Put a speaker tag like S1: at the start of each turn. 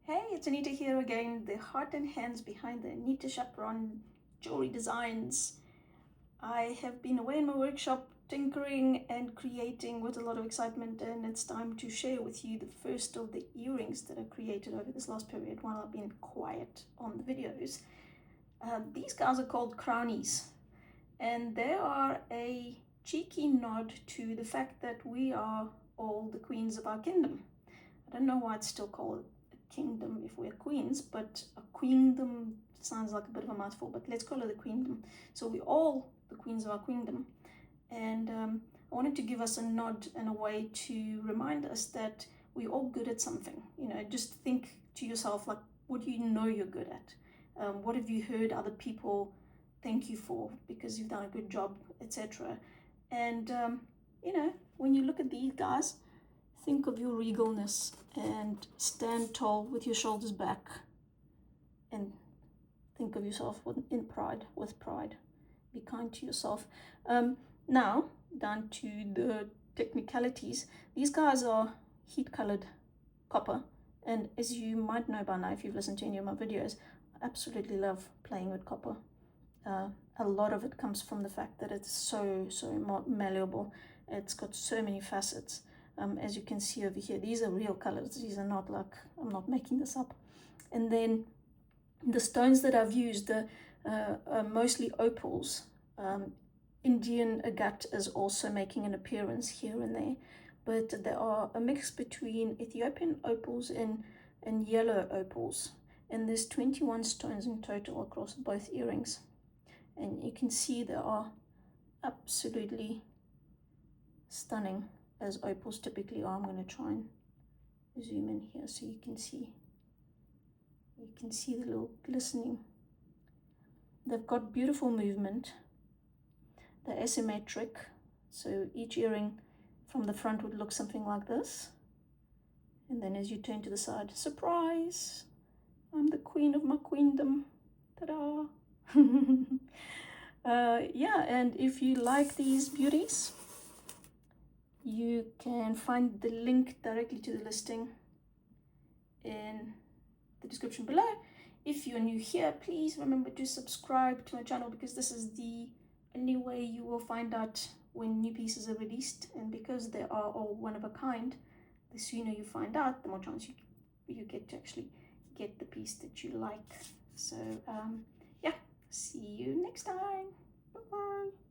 S1: Hey, it's Anita here again, the heart and hands behind the Anita Chaperon jewelry designs. I have been away in my workshop tinkering and creating with a lot of excitement, and it's time to share with you the first of the earrings that I created over this last period while I've been quiet on the videos. These guys are called Crownies, and they are a cheeky nod to the fact that we are all the queens of our kingdom. I don't know why it's still called a kingdom if we're queens, but a queendom sounds like a bit of a mouthful, but let's call it a queendom. So we're all the queens of our queendom. And I wanted to give us a nod and a way to remind us that we're all good at something. You know, just think to yourself, like, what do you know you're good at? What have you heard other people thank you for because you've done a good job, etc. And, you know, when you look at these guys, think of your regalness and stand tall with your shoulders back and think of yourself in pride, with pride. Be kind to yourself. Now, down to the technicalities. These guys are heat colored copper. And as you might know by now, if you've listened to any of my videos, I absolutely love playing with copper. A lot of it comes from the fact that it's so malleable. It's got so many facets. As you can see over here, these are real colors. These are not like, I'm not making this up. And then the stones that I've used are mostly opals. Indian agate is also making an appearance here and there, but they are a mix between Ethiopian opals and yellow opals. And there's 21 stones in total across both earrings. And you can see they are absolutely stunning, as opals typically are. I'm going to try and zoom in here so you can see. You can see the little glistening. They've got beautiful movement. They're asymmetric, so each earring from the front would look something like this. And then as you turn to the side, surprise! I'm the queen of my queendom. Ta-da! Yeah, and if you like these beauties, you can find the link directly to the listing in the description below. If you're new here, please remember to subscribe to my channel, because this is the only way you will find out when new pieces are released. And because they are all one of a kind, the sooner you find out, the more chance you get to actually get the piece that you like. So yeah, see you next time. Bye bye.